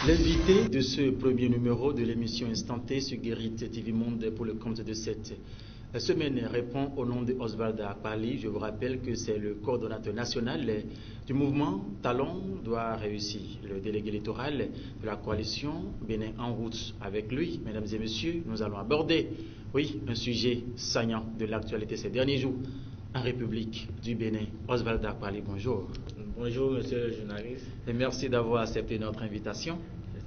L'invité de ce premier numéro de l'émission Instanté sur Guérit TV Monde pour le compte de cette semaine répond au nom de Oswald Akpali. Je vous rappelle que c'est le coordonnateur national du mouvement Talon doit réussir. Le délégué électoral de la coalition Bénin en route avec lui. Mesdames et messieurs, nous allons aborder, un sujet saillant de l'actualité ces derniers jours en République du Bénin. Oswald Akpali, bonjour. Bonjour monsieur le journaliste. Et merci d'avoir accepté notre invitation.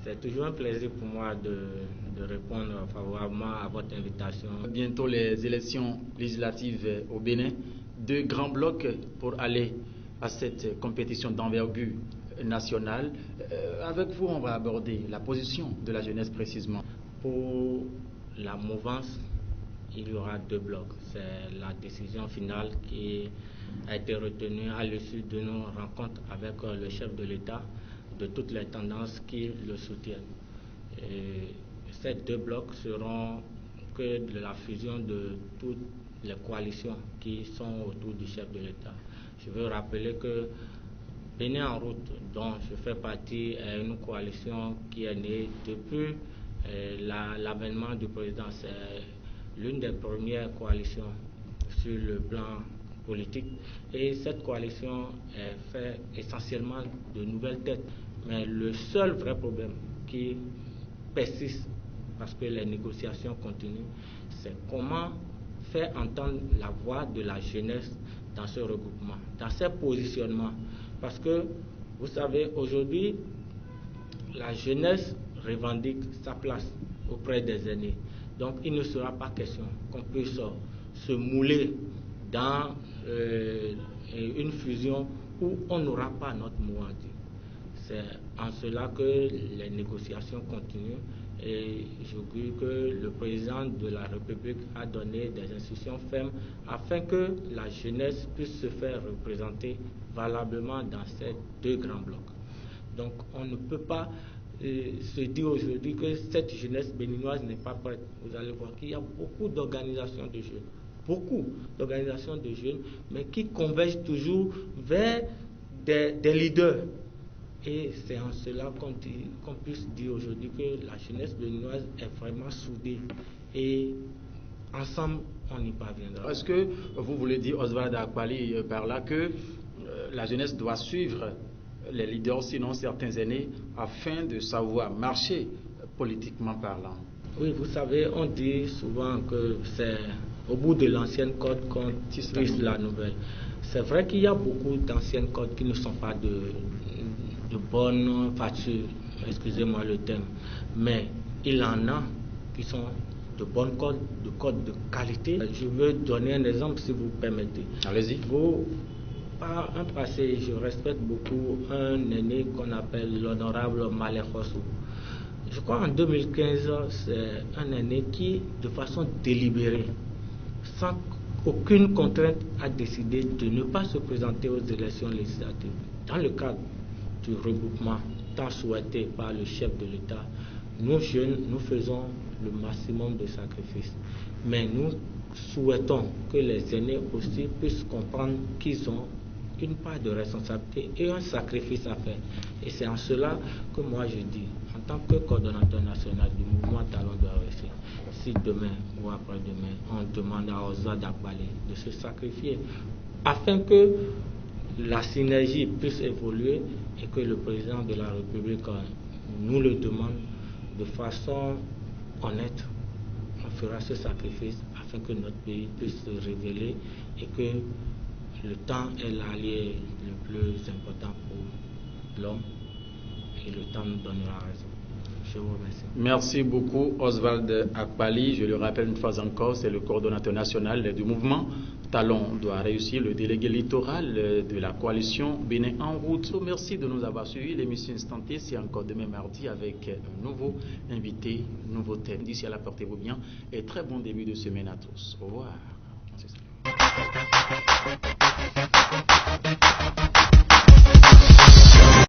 C'est toujours un plaisir pour moi de répondre favorablement à votre invitation. Bientôt les élections législatives au Bénin, 2 grands blocs pour aller à cette compétition d'envergure nationale. Avec vous, on va aborder la position de la jeunesse précisément. Pour la mouvance, il y aura 2 blocs. C'est la décision finale qui a été retenue à l'issue de nos rencontres avec le chef de l'État, de toutes les tendances qui le soutiennent. Et ces 2 blocs seront que de la fusion de toutes les coalitions qui sont autour du chef de l'État. Je veux rappeler que Bénin en route, dont je fais partie, est une coalition qui est née depuis l'avènement du président. C'est l'une des premières coalitions sur le plan politique. Et cette coalition est faite essentiellement de nouvelles têtes. Mais le seul vrai problème qui persiste, parce que les négociations continuent, c'est comment faire entendre la voix de la jeunesse dans ce regroupement, dans ces positionnements. Parce que, vous savez, aujourd'hui, la jeunesse revendique sa place auprès des aînés. Donc, il ne sera pas question qu'on puisse se mouler dans une fusion où on n'aura pas notre mot à dire. C'est en cela que les négociations continuent et j'augure que le président de la République a donné des instructions fermes afin que la jeunesse puisse se faire représenter valablement dans ces 2 grands blocs. Donc on ne peut pas se dire aujourd'hui que cette jeunesse béninoise n'est pas prête. Vous allez voir qu'il y a beaucoup d'organisations de jeunes, mais qui convergent toujours vers des leaders. Et c'est en cela qu'on puisse dire aujourd'hui que la jeunesse béninoise est vraiment soudée. Et ensemble, on y parviendra. Est-ce que vous voulez dire, Oswald Akpali, par là, que la jeunesse doit suivre les leaders, sinon certains aînés, afin de savoir marcher politiquement parlant? Oui, vous savez, on dit souvent que c'est au bout de l'ancienne code qu'on tisse la nouvelle. C'est vrai qu'il y a beaucoup d'anciennes codes qui ne sont pas de bonne facture, excusez-moi le terme, mais il en a qui sont de bonnes codes, de codes de qualité. Je veux donner un exemple si vous permettez. Allez-y. Par un passé, je respecte beaucoup un aîné qu'on appelle l'honorable Malek Hossou. Je crois en 2015, c'est un aîné qui, de façon délibérée, sans aucune contrainte, a décidé de ne pas se présenter aux élections législatives. Dans le cadre du regroupement tant souhaité par le chef de l'État, nous jeunes, nous faisons le maximum de sacrifices. Mais nous souhaitons que les aînés aussi puissent comprendre qu'ils ont une part de responsabilité et un sacrifice à faire. Et c'est en cela que moi je dis, en tant que coordonnateur national du mouvement Talon doit réussir, si demain ou après-demain, on demande à Oswald Akpali de se sacrifier afin que la synergie puisse évoluer et que le président de la République nous le demande de façon honnête, on fera ce sacrifice afin que notre pays puisse se révéler et que le temps est l'allié le plus important pour l'homme et le temps nous donnera raison. Je vous remercie. Merci beaucoup Oswald Akpali. Je le rappelle une fois encore, c'est le coordonnateur national du mouvement Talon doit réussir, le délégué littoral de la coalition Bénin en route. Merci de nous avoir suivis. L'émission Instanté, c'est encore demain mardi avec un nouveau invité, un nouveau thème. D'ici là, portez-vous bien et très bon début de semaine à tous. Au revoir.